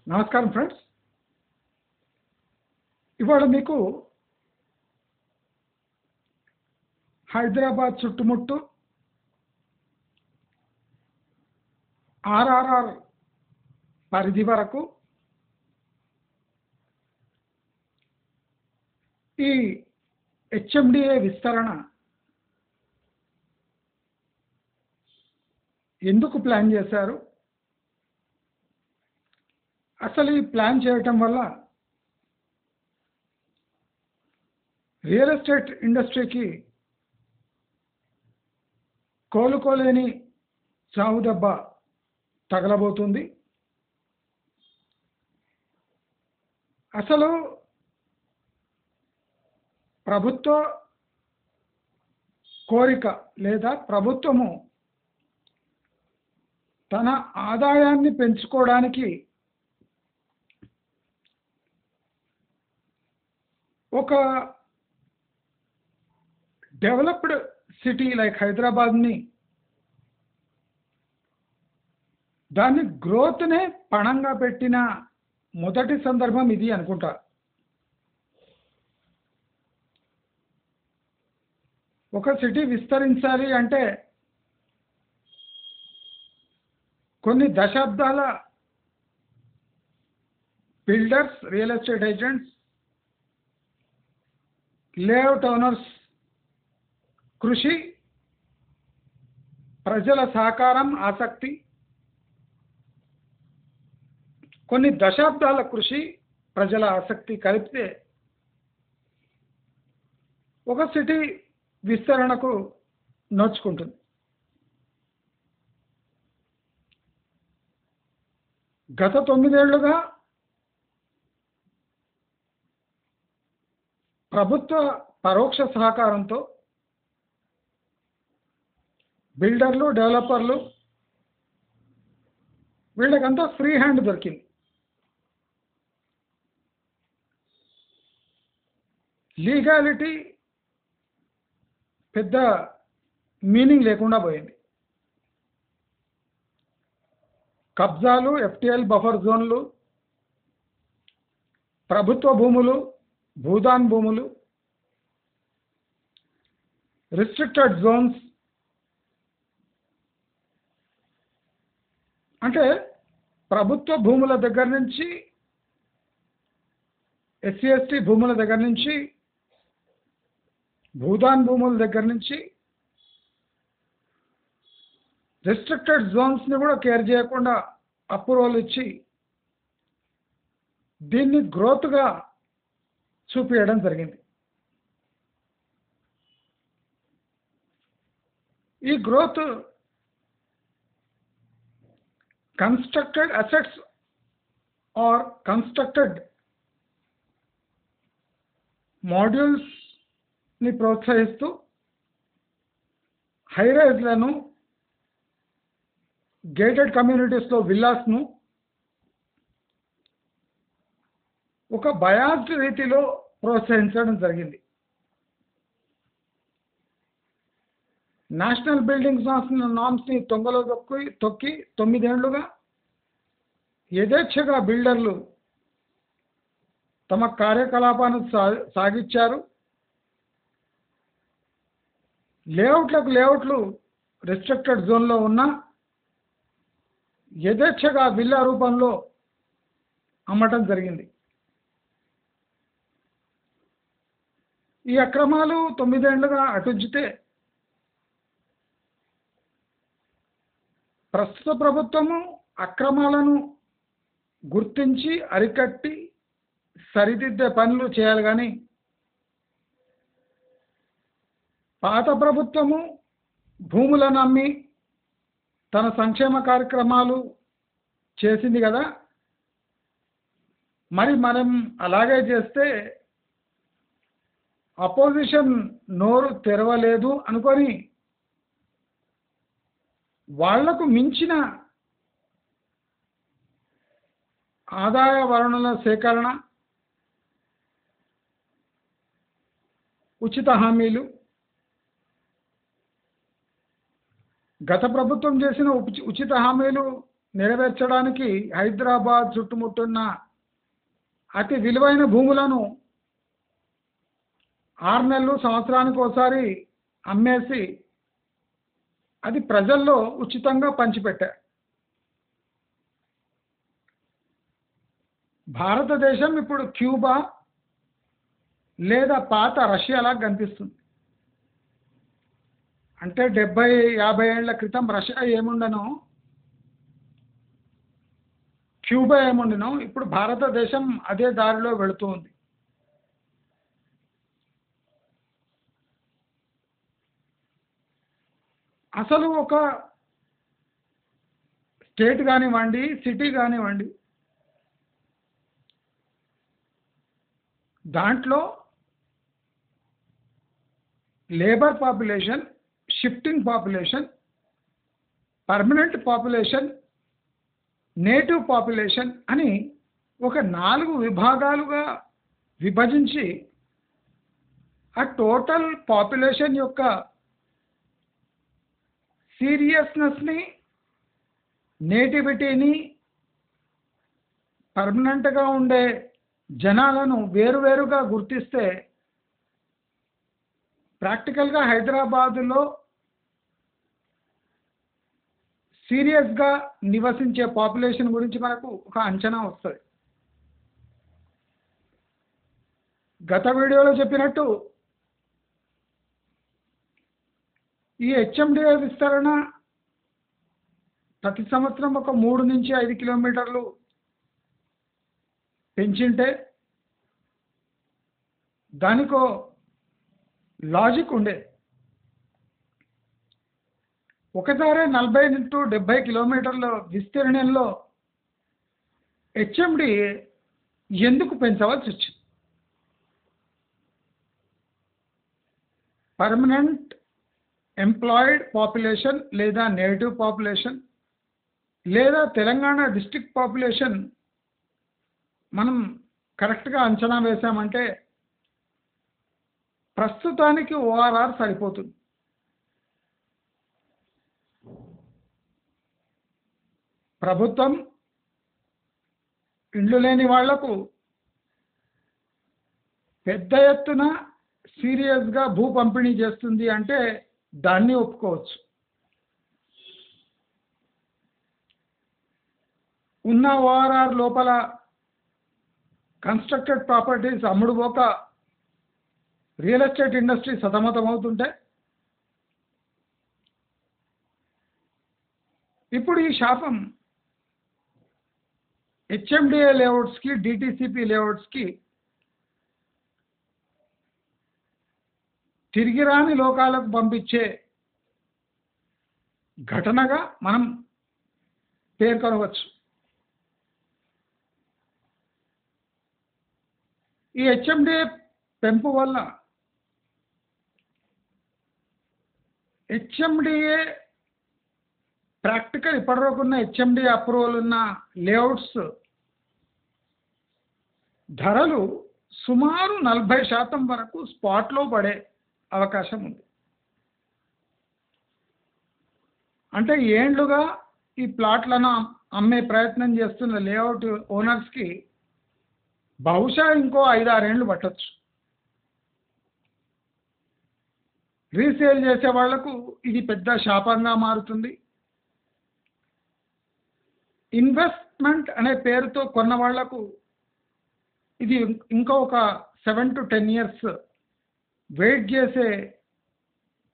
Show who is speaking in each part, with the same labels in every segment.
Speaker 1: నమస్కారం ఫ్రెండ్స్. ఇవాళ మీకు హైదరాబాద్ చుట్టుముట్టు ఆర్ఆర్ఆర్ పరిధి వరకు ఈ హెచ్ఎండిఏ విస్తరణ ఎందుకు ప్లాన్ చేశారు, అసలు ఈ ప్లాన్ చేయటం వల్ల రియల్ ఎస్టేట్ ఇండస్ట్రీకి కోలుకోలేని చావు దెబ్బ తగలబోతుంది. అసలు ప్రభుత్వ కోరిక లేదా ప్రభుత్వము తన ఆదాయాన్ని పెంచుకోవడానికి ఒక డెవలప్డ్ సిటీ లైక్ హైదరాబాద్ని దాని గ్రోత్నే పణంగా పెట్టిన మొదటి సందర్భం ఇది అనుకుంటా. ఒక సిటీ విస్తరించాలి అంటే కొన్ని దశాబ్దాల builders, real estate agents, layout owners కృషి, ప్రజల సహకారం, ఆసక్తి, కొన్ని దశాబ్దాల కృషి, ప్రజల ఆసక్తి కలిపితే ఒక సిటీ విస్తరణకు నోచుకుంటుంది. గత 9 ఏళ్లుగా ప్రభుత్వ పరోక్ష సహకారంతో బిల్డర్లు, డెవలపర్లు వీళ్ళకంతా ఫ్రీ హ్యాండ్ దొరికింది. లీగాలిటీ పెద్ద మీనింగ్ లేకుండా పోయింది. కబ్జాలు, ఎఫ్టిఎల్ బఫర్ జోన్లు, ప్రభుత్వ భూములు, భూదాన్ భూములు, రిస్ట్రిక్టెడ్ జోన్స్, అంటే ప్రభుత్వ భూముల దగ్గర నుంచి, ఎస్సీ ఎస్టీ భూముల దగ్గర నుంచి, భూదాన్ భూముల దగ్గర నుంచి రిస్ట్రిక్టెడ్ జోన్స్ని కూడా కేర్ చేయకుండా అప్రూవల్ ఇచ్చి దీన్ని గ్రోత్గా చూపించడం జరిగింది. ఈ growth constructed assets or constructed మాడ్యూల్స్ని ప్రోత్సహిస్తూ హైరైజ్లను, గేటెడ్ కమ్యూనిటీస్లో విల్లాస్ను ఒక బయాస్డ్ రీతిలో ప్రోత్సహించడం జరిగింది. నేషనల్ బిల్డింగ్స్ నామ్స్ని తొంగలో తొక్కి 9 ఏళ్లుగా యథేచ్ఛగా బిల్డర్లు తమ కార్యకలాపాలను సాగించారు. లేఅవుట్లు రిస్ట్రిక్టెడ్ జోన్లో ఉన్న యథేచ్ఛగా విల్లా రూపంలో అమ్మటం జరిగింది. ఈ అక్రమాలు 9 ఏళ్లుగా అటుంచితే ప్రస్తుత ప్రభుత్వము అక్రమాలను గుర్తించి అరికట్టి సరిదిద్దే పనులు చేయాలి. కానీ పాత ప్రభుత్వము భూములను అమ్మి తన సంక్షేమ కార్యక్రమాలు చేసింది కదా, మరి మనం అలాగే చేస్తే అపోజిషన్ నోరు తెరవలేదు అనుకొని వాళ్లకు మించిన ఆదాయ వనరుల సేకరణ, ఉచిత హామీలు, గత ప్రభుత్వం చేసిన ఉచిత హామీలు నెరవేర్చడానికి హైదరాబాద్ చుట్టుముట్టున్న అతి విలువైన భూములను 6 నెలలు సంవత్సరానికి ఒకసారి అమ్మేసి అది ప్రజల్లో ఉచితంగా పంచిపెట్టారు. భారతదేశం ఇప్పుడు క్యూబా లేదా పాత రష్యాలా కనిపిస్తుంది. అంటే 70-50 ఏళ్ల క్రితం రష్యా ఏముండనో, క్యూబా ఏముండనో, ఇప్పుడు భారతదేశం అదే దారిలో వెళుతుంది. అసలు ఒక స్టేట్ కానివ్వండి, సిటీ కానివ్వండి, దాంట్లో labour population, shifting population, permanent population, native population అని ఒక 4 విభాగాలుగా విభజించి ఆ టోటల్ పాపులేషన్ యొక్క సీరియస్నెస్ని, నేటివిటీని, పర్మనెంట్గా ఉండే జనాలను వేరువేరుగా గుర్తిస్తే ప్రాక్టికల్గా హైదరాబాదులో సీరియస్గా నివసించే పాపులేషన్ గురించి మనకు ఒక అంచనా వస్తుంది. గత వీడియోలో చెప్పినట్టు ఈ హెచ్ఎండిఏ విస్తరణ ప్రతి సంవత్సరం ఒక 3 నుంచి 5 కిలోమీటర్లు పెంచింటే దానికో లాజిక్ ఉండే. ఒకసారి 40 నుంచి 70 కిలోమీటర్ల విస్తీర్ణంలో హెచ్ఎండి ఎందుకు పెంచవలసి వచ్చింది? పర్మనెంట్ ఎంప్లాయిడ్ పాపులేషన్ లేదా నేటివ్ పాపులేషన్ లేదా తెలంగాణ డిస్ట్రిక్ట్ పాపులేషన్ మనం కరెక్ట్గా అంచనా వేశామంటే ప్రస్తుతానికి ఓఆర్ఆర్ సరిపోతుంది. ప్రభుత్వం ఇండ్లు లేని వాళ్లకు పెద్ద ఎత్తున సీరియస్గా భూ పంపిణీ చేస్తుంది అంటే దాన్ని ఒప్పుకోవచ్చు. ఉన్న ఓఆర్ఆర్ లోపల కన్స్ట్రక్టెడ్ ప్రాపర్టీస్ అమ్ముడు పోక రియల్ ఎస్టేట్ ఇండస్ట్రీ సతమతమవుతుంటే ఇప్పుడు ఈ శాపం హెచ్ఎండిఏ లేఅవుట్స్కి, డిటిసిపి లేఅవుట్స్కి తిరిగి రాని లోకాలకు పంపించే ఘటనగా మనం పేర్కొనవచ్చు. ఈ హెచ్ఎండిఏ పెంపు వల్ల హెచ్ఎండిఏ ప్రాక్టికల్ ఇప్పటివరకు ఉన్న హెచ్ఎండిఏ అప్రూవల్ ఉన్న లేఅవుట్స్ ధరలు సుమారు 40% వరకు స్పాట్లో పడే అవకాశం ఉంది. అంటే ఏండ్లుగా ఈ ప్లాట్లను అమ్మే ప్రయత్నం చేస్తున్న లేఅవుట్ ఓనర్స్కి బహుశా ఇంకో 5-6 ఏళ్ళు పట్టొచ్చు. రీసేల్ చేసే వాళ్లకు ఇది పెద్ద శాపంగా మారుతుంది. ఇన్వెస్ట్మెంట్ అనే పేరుతో కొన్న వాళ్లకు ఇది ఇంకా ఒక 7 to 10 years వెయిట్ చేసే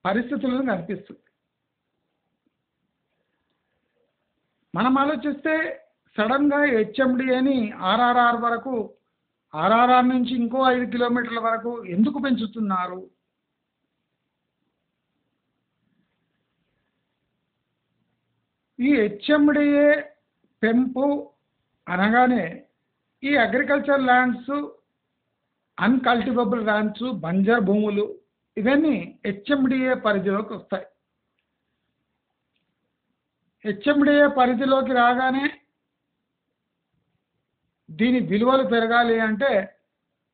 Speaker 1: పరిస్థితులను కనిపిస్తుంది. మనం ఆలోచిస్తే సడన్గా హెచ్ఎండిఏని ఆర్ఆర్ఆర్ వరకు, ఆర్ఆర్ఆర్ నుంచి ఇంకో 5 కిలోమీటర్ల వరకు ఎందుకు పెంచుతున్నారు? ఈ హెచ్ఎండిఏ పెంపు అనగానే ఈ అగ్రికల్చర్ ల్యాండ్స్, అన్కల్టివబుల్ ల్యాండ్స్, బంజర్ భూములు ఇవన్నీ హెచ్ఎండిఏ పరిధిలోకి వస్తాయి. హెచ్ఎండిఏ పరిధిలోకి రాగానే దీని విలువలు పెరగాలి అంటే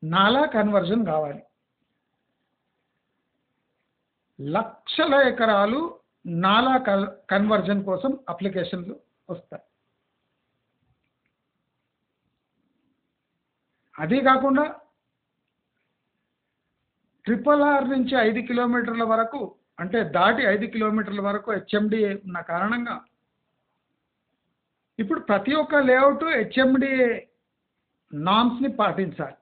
Speaker 1: నాలా కన్వర్జన్ కావాలి. లక్షల ఎకరాలు నాలా కన్వర్జన్ కోసం అప్లికేషన్లు వస్తాయి. అదే కాకుండా RRR నుంచి 5 కిలోమీటర్ల వరకు అంటే దాటి 5 కిలోమీటర్ల వరకు హెచ్ఎండిఏ ఉన్న కారణంగా ఇప్పుడు ప్రతి ఒక్క లేఅవుట్ హెచ్ఎండిఏ నామ్స్ని పాటించాలి.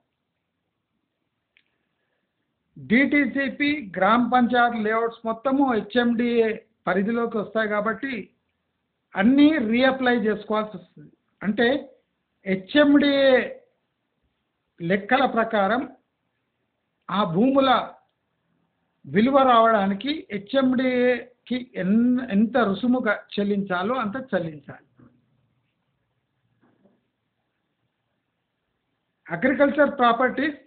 Speaker 1: డిటిసిపి గ్రామ పంచాయత్ లేఅవుట్స్ మొత్తము హెచ్ఎండిఏ పరిధిలోకి వస్తాయి కాబట్టి అన్నీ రీఅప్లై చేసుకోవాల్సి వస్తుంది. అంటే హెచ్ఎండిఏ లెక్కల ప్రకారం ఆ భూముల విలువ రావడానికి హెచ్ఎండిఏకి ఎంత రుసుముగా చెల్లించాలో అంత చెల్లించాలి. అగ్రికల్చర్ ప్రాపర్టీస్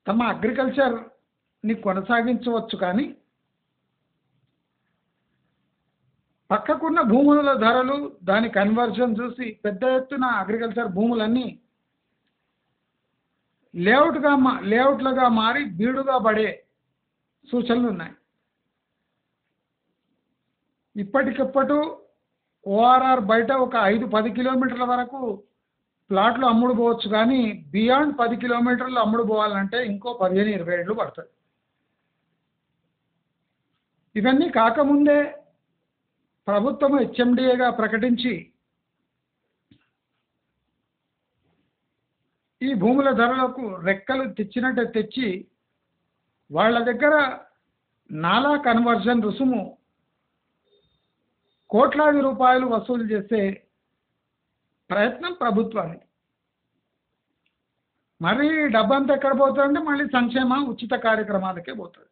Speaker 1: తమ అగ్రికల్చర్ని కొనసాగించవచ్చు, కానీ పక్కకున్న భూముల ధరలు దాని కన్వర్జన్ చూసి పెద్ద ఎత్తున అగ్రికల్చర్ భూములన్నీ లేఅవుట్లుగా మారి బీడుగా పడే సూచనలు ఉన్నాయి. ఇప్పటికిప్పుడు ఓఆర్ఆర్ బయట ఒక 5-10 కిలోమీటర్ల వరకు ప్లాట్లు అమ్ముడు పోవచ్చు, కానీ బియాండ్ 10 కిలోమీటర్లు అమ్ముడు పోవాలంటే ఇంకో 15-20 ఏళ్ళు పడుతుంది. ఇవన్నీ కాకముందే ప్రభుత్వం హెచ్ఎండిఏగా ప్రకటించి ఈ భూముల ధరలకు రెక్కలు తెచ్చినట్టే తెచ్చి వాళ్ళ దగ్గర నాలా కన్వర్జన్ రుసుము కోట్లాది రూపాయలు వసూలు చేసే ప్రయత్నం ప్రభుత్వానికి. మరి డబ్బంతా ఎక్కడ పోతుందంటే మళ్ళీ సంక్షేమ ఉచిత కార్యక్రమాలకే పోతుంది.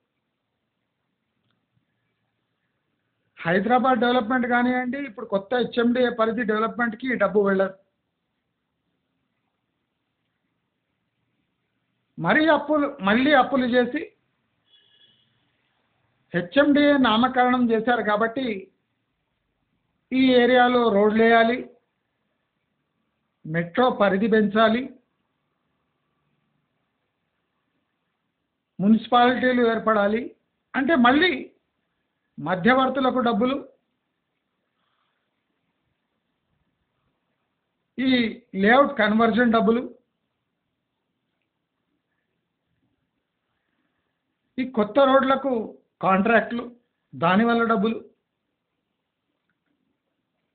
Speaker 1: హైదరాబాద్ డెవలప్మెంట్ కానివ్వండి, ఇప్పుడు కొత్త హెచ్ఎండిఏ పరిధి డెవలప్మెంట్కి డబ్బు వెళ్ళదు. మళ్ళీ అప్పులు చేసి హెచ్ఎండిఏ నామకరణం చేశారు కాబట్టి ఈ ఏరియాలో రోడ్లు వేయాలి, మెట్రో పరిధి పెంచాలి, మున్సిపాలిటీలు ఏర్పడాలి అంటే మళ్ళీ మధ్యవర్తులకు డబ్బులు, ఈ లేఅవుట్ కన్వర్జన్ డబ్బులు, ఈ కొత్త రోడ్లకు కాంట్రాక్ట్లు, దానివల్ల డబ్బులు,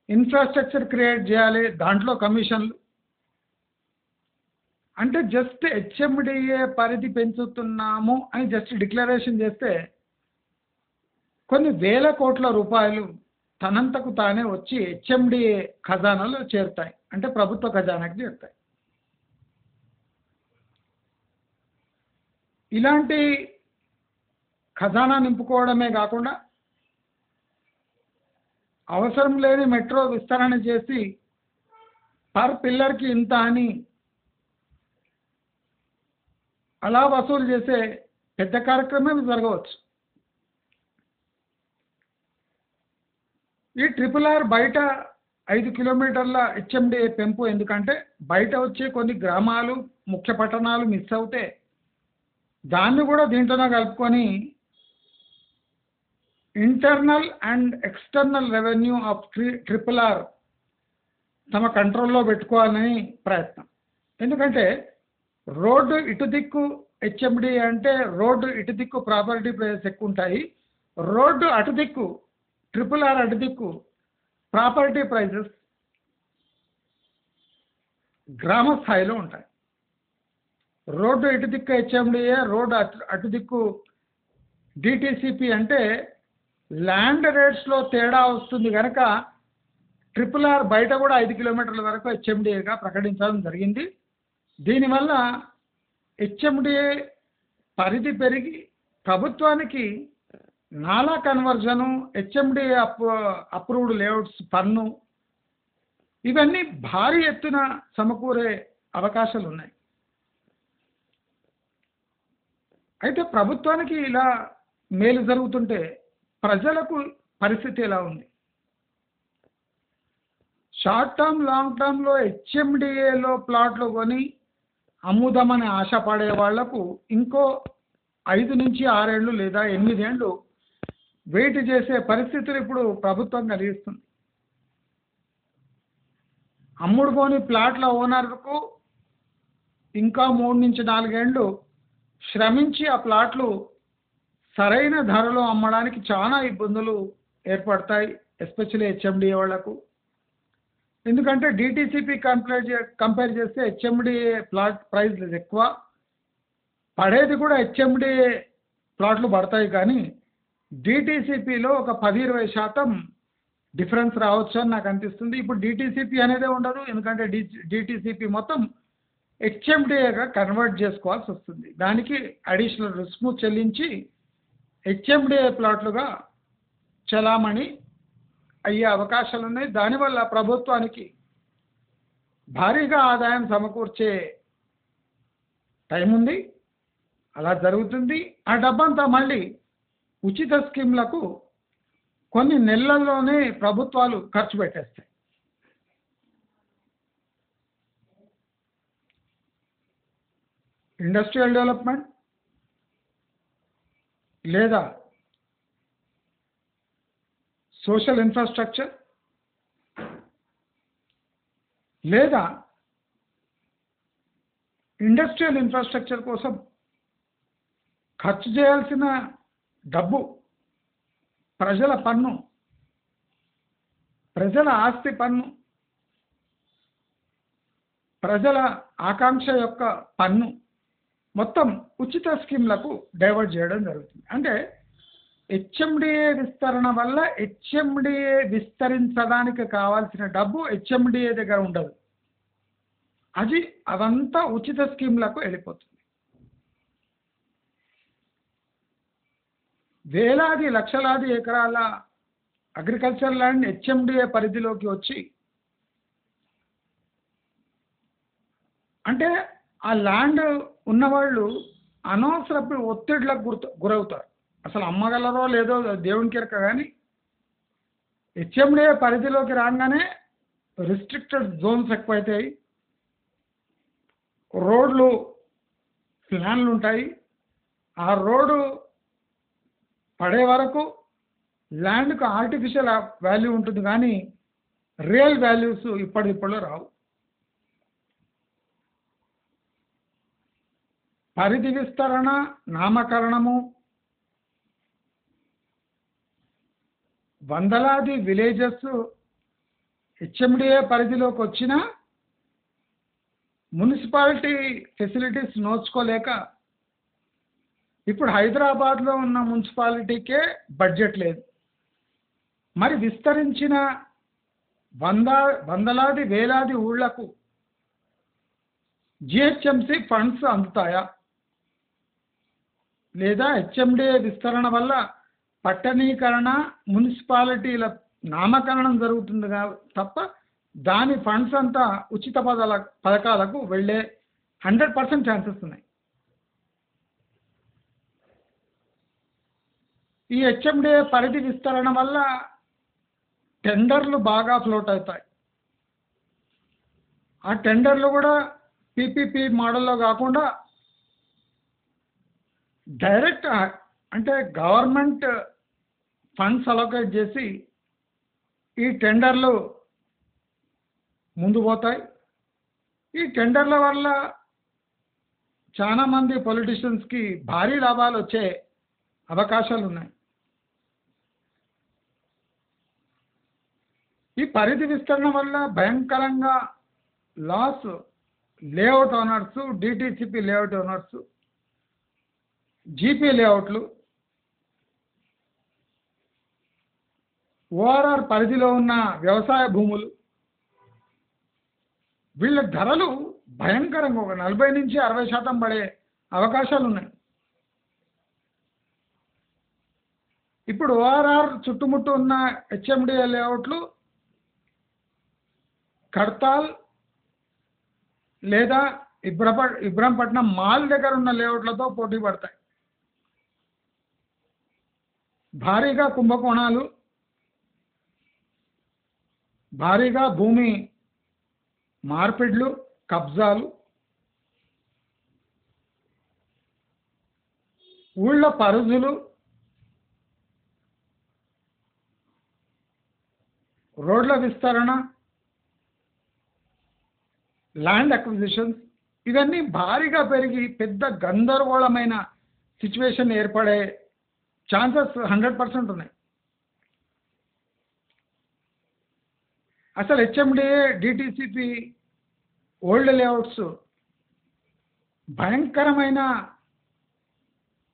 Speaker 1: ఇన్ఫ్రాస్ట్రక్చర్ క్రియేట్ చేయాలి, దాంట్లో కమిషన్లు. అంటే జస్ట్ హెచ్ఎండిఏ పరిధి పెంచుతున్నాము అని జస్ట్ డిక్లరేషన్ చేస్తే కొన్ని వేల కోట్ల రూపాయలు తనంతకు తానే వచ్చి హెచ్ఎండిఏ ఖజానాలో చేరుతాయి, అంటే ప్రభుత్వ ఖజానాకి చేరుతాయి. ఇలాంటి ఖజానా నింపుకోవడమే కాకుండా అవసరం లేని మెట్రో విస్తరణ చేసి పర్ పిల్లర్కి ఇంత అని అలా వసూలు చేసే పెద్ద కార్యక్రమం జరగవచ్చు. ఈ RRR బయట 5 కిలోమీటర్ల హెచ్ఎండిఏ పెంపు ఎందుకంటే బయట వచ్చే కొన్ని గ్రామాలు ముఖ్య పట్టణాలు మిస్ అవుతే దాన్ని కూడా దీంట్లోనే కలుపుకొని internal and external revenue of RRR తమ కంట్రోల్లో పెట్టుకోవాలని ప్రయత్నం. ఎందుకంటే రోడ్డు ఇటు దిక్కు హెచ్ఎండిఏ అంటే రోడ్డు ఇటు దిక్కు ప్రాపర్టీ ప్రైసెస్ ఎక్కువ ఉంటాయి, రోడ్డు అటు దిక్కు RRR అటు దిక్కు ప్రాపర్టీ ప్రైసెస్ గ్రామ స్థాయిలో ఉంటాయి. రోడ్డు ఇటు దిక్కు హెచ్ఎండిఏ, రోడ్డు అటు దిక్కు డిటిసిపి అంటే ల్యాండ్ రేట్స్లో తేడా వస్తుంది కనుక RRR బయట కూడా 5 కిలోమీటర్ల వరకు హెచ్ఎండిఏగా ప్రకటించడం జరిగింది. దీనివల్ల హెచ్ఎండిఏ పరిధి పెరిగి ప్రభుత్వానికి నాలా కన్వర్జను, హెచ్ఎండిఏ అప్రూవ్డ్ లేఅవుట్స్ పన్ను ఇవన్నీ భారీ ఎత్తున సమకూరే అవకాశాలు ఉన్నాయి. అయితే ప్రభుత్వానికి ఇలా మేలు జరుగుతుంటే ప్రజలకు పరిస్థితి ఎలా ఉంది? షార్ట్ టర్మ్ లాంగ్ టర్మ్లో హెచ్ఎండిఏలో ప్లాట్లు కొని అమ్ముదామని ఆశపడే వాళ్లకు ఇంకో 5 నుంచి 6 ఏళ్ళు లేదా 8 ఏళ్ళు వెయిట్ చేసే పరిస్థితులు ఇప్పుడు ప్రభుత్వం కలిగిస్తుంది. అమ్ముడు పోని ప్లాట్ల ఓనర్కు ఇంకా 3 నుంచి 4 ఏళ్ళు శ్రమించి ఆ ప్లాట్లు సరైన ధరలో అమ్మడానికి చాలా ఇబ్బందులు ఏర్పడతాయి, ఎస్పెషల్లీ హెచ్ఎండిఏ వాళ్లకు. ఎందుకంటే డిటిసిపి కంపేర్ చేస్తే హెచ్ఎండిఏ ప్లాట్ ప్రైస్ ఎక్కువ పడేది కూడా హెచ్ఎండిఏ ప్లాట్లు పడతాయి, కానీ డిటిసిపిలో ఒక 10-20% డిఫరెన్స్ రావచ్చు అని నాకు అనిపిస్తుంది. ఇప్పుడు డిటిసిపి అనేదే ఉండదు, ఎందుకంటే డిటిసిపి మొత్తం హెచ్ఎండిఏగా కన్వర్ట్ చేసుకోవాల్సి వస్తుంది. దానికి అడిషనల్ రుసుము చెల్లించి హెచ్ఎండిఏ ప్లాట్లుగా చలామణి అయ్యే అవకాశాలు ఉన్నాయి. దానివల్ల ప్రభుత్వానికి భారీగా ఆదాయం సమకూర్చే టైం ఉంది, అలా జరుగుతుంది. ఆ డబ్బంతా మళ్ళీ ఉచిత స్కీమ్లకు కొన్ని నెలల్లోనే ప్రభుత్వాలు ఖర్చు పెట్టేస్తాయి. ఇండస్ట్రియల్ డెవలప్మెంట్ లేదా సోషల్ ఇన్ఫ్రాస్ట్రక్చర్ లేదా ఇండస్ట్రియల్ ఇన్ఫ్రాస్ట్రక్చర్ కోసం ఖర్చు చేయాల్సిన డబ్బు, ప్రజల పన్ను, ప్రజల ఆస్తి పన్ను, ప్రజల ఆకాంక్ష యొక్క పన్ను మొత్తం ఉచిత స్కీమ్లకు డైవర్ట్ చేయడం జరుగుతుంది. అంటే హెచ్ఎండిఏ విస్తరణ వల్ల హెచ్ఎండిఏ విస్తరించడానికి కావాల్సిన డబ్బు హెచ్ఎండిఏ దగ్గర ఉండదు, అదంతా ఉచిత స్కీమ్లకు వెళ్ళిపోతుంది. వేలాది లక్షలాది ఎకరాల అగ్రికల్చర్ ల్యాండ్ హెచ్ఎండిఏ పరిధిలోకి వచ్చి, అంటే ఆ ల్యాండ్ ఉన్నవాళ్ళు అనవసరపు ఒత్తిడిలకు గురవుతారు. అసలు అమ్మగలరో లేదో దేవునికి ఎరక, కానీ హెచ్ఎండిఏ పరిధిలోకి రాగానే రిస్ట్రిక్టెడ్ జోన్స్ ఎక్కువైతాయి, రోడ్లు ప్లాన్లు ఉంటాయి. ఆ రోడ్డు పడే వరకు ల్యాండ్కు ఆర్టిఫిషియల్ వాల్యూ ఉంటుంది, కానీ రియల్ వాల్యూస్ ఇప్పటిలో రావు. పరిధి విస్తరణ, నామకరణము, వందలాది విలేజెస్ హెచ్ఎండిఏ పరిధిలోకి వచ్చినా మున్సిపాలిటీ ఫెసిలిటీస్ నోచుకోలేక ఇప్పుడు హైదరాబాద్లో ఉన్న మున్సిపాలిటీకే బడ్జెట్ లేదు. మరి విస్తరించిన వందలాది వేలాది ఊళ్లకు జిహెచ్ఎంసి ఫండ్స్ అందుతాయా? లేదా హెచ్ఎండిఏ విస్తరణ వల్ల పట్టణీకరణ, మున్సిపాలిటీల నామకరణం జరుగుతుంది తప్ప దాని ఫండ్స్ అంతా ఉచిత పథకాలకు వెళ్ళే 100% ఛాన్సెస్ ఉన్నాయి. ఈ హెచ్ఎండిఏ పరిధి విస్తరణ వల్ల టెండర్లు బాగా ఫ్లోట్ అవుతాయి. ఆ టెండర్లు కూడా పీపీపీ మోడల్లో కాకుండా డైరెక్ట్, అంటే గవర్నమెంట్ ఫండ్స్ అలొకేట్ చేసి ఈ టెండర్లు ముందు పోతాయి. ఈ టెండర్ల వల్ల చాలామంది పొలిటీషియన్స్కి భారీ లాభాలు వచ్చే అవకాశాలు ఉన్నాయి. ఈ పరిధి విస్తరణ వల్ల భయంకరంగా loss layout owners, DTCP layout owners, GP లేఅవుట్లు, ఓఆర్ఆర్ పరిధిలో ఉన్న వ్యవసాయ భూములు, వీళ్ళ ధరలు భయంకరంగా ఒక 40 నుంచి 60% పడే అవకాశాలు ఉన్నాయి. ఇప్పుడు ఓఆర్ఆర్ చుట్టుముట్టు ఉన్న హెచ్ఎండిఏ లేఅవుట్లు కడతాల్ లేదా ఇబ్రహంపట్నం మాల్ దగ్గర ఉన్న లేఅవుట్లతో పోటీ పడతాయి. భారీగా కుంభకోణాలు, భారీగా భూమి మార్పిడ్లు, కబ్జాలు, ఊళ్ళ పరుజులు, రోడ్ల విస్తరణ, ల్యాండ్ అక్విజిషన్స్ ఇవన్నీ భారీగా పెరిగి పెద్ద గందరగోళమైన సిచ్యువేషన్ ఏర్పడే ఛాన్సెస్ 100% ఉన్నాయి. అసలు హెచ్ఎండిఏ డిటిసిపి ఓల్డ్ లేఅవుట్స్ భయంకరమైన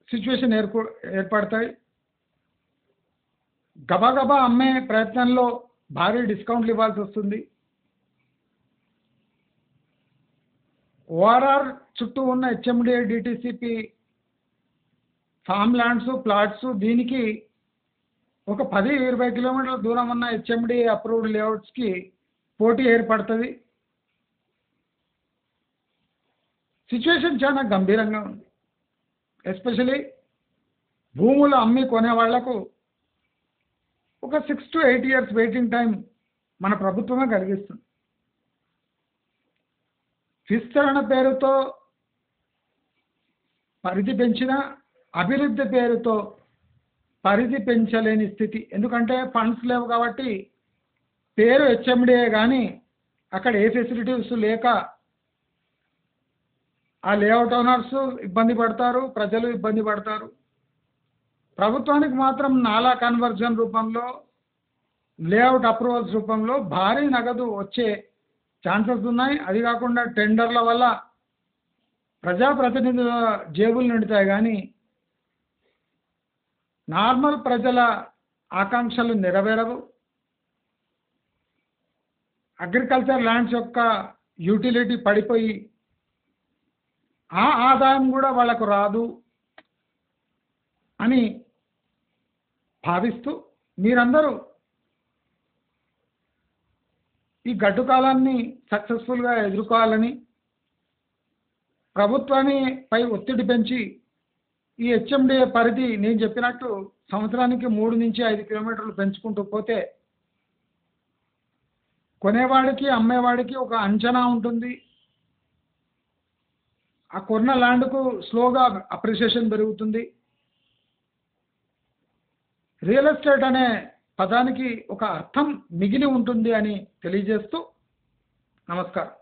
Speaker 1: సిచ్యువేషన్ ఏర్పడతాయి. గబగబా అమ్మే ప్రయత్నంలో భారీ డిస్కౌంట్లు ఇవ్వాల్సి వస్తుంది. ఓఆర్ఆర్ చుట్టూ ఉన్న HMDA DTCP form lands plots దీనికి ఒక 10-20 కిలోమీటర్ల దూరం ఉన్న హెచ్ఎండిఏ అప్రూవ్డ్ లేఅవుట్స్కి పోటీ ఏర్పడుతుంది. సిచ్యువేషన్ చాలా గంభీరంగా ఉంది. ఎస్పెషలీ భూములు అమ్మి కొనే వాళ్లకు ఒక 6 to 8 years వెయిటింగ్ టైం మన ప్రభుత్వమే కలిగిస్తుంది. విస్తరణ పేరుతో పరిధి పెంచిన అభివృద్ధి పేరుతో పరిధి పెంచలేని స్థితి. ఎందుకంటే ఫండ్స్ లేవు కాబట్టి పేరు హెచ్ఎండిఏ కానీ అక్కడ ఏ ఫెసిలిటీస్ లేక ఆ లేఅవుట్ ఓనర్స్ ఇబ్బంది పడతారు, ప్రజలు ఇబ్బంది పడతారు. ప్రభుత్వానికి మాత్రం నాలా కన్వర్జన్ రూపంలో లేఅవుట్ అప్రూవల్స్ రూపంలో భారీ నగదు వచ్చే ఛాన్సెస్ ఉన్నాయి. అది కాకుండా టెండర్ల వల్ల ప్రజాప్రతినిధుల జేబులు నిండుతాయి కానీ నార్మల్ ప్రజల ఆకాంక్షలు నెరవేరవు. అగ్రికల్చర్ ల్యాండ్స్ యొక్క యూటిలిటీ పడిపోయి ఆ ఆదాయం కూడా వాళ్ళకు రాదు అని భావిస్తూ మీరందరూ ఈ గడ్డు కాలాన్ని సక్సెస్ఫుల్గా ఎదుర్కోవాలని ప్రభుత్వాన్ని పై ఒత్తిడి పెంచి ఈ హెచ్ఎండిఏ పరిధి నేను చెప్పినట్టు సంవత్సరానికి 3 నుంచి 5 కిలోమీటర్లు పెంచుకుంటూ పోతే కొనేవాడికి అమ్మేవాడికి ఒక అంచనా ఉంటుంది. ఆ కొన్న ల్యాండ్కు స్లోగా అప్రిషియేషన్ పెరుగుతుంది. రియల్ ఎస్టేట్ అనే పదానికి ఒక అర్థం మిగిలి ఉంటుంది అని తెలియజేస్తూ నమస్కారం.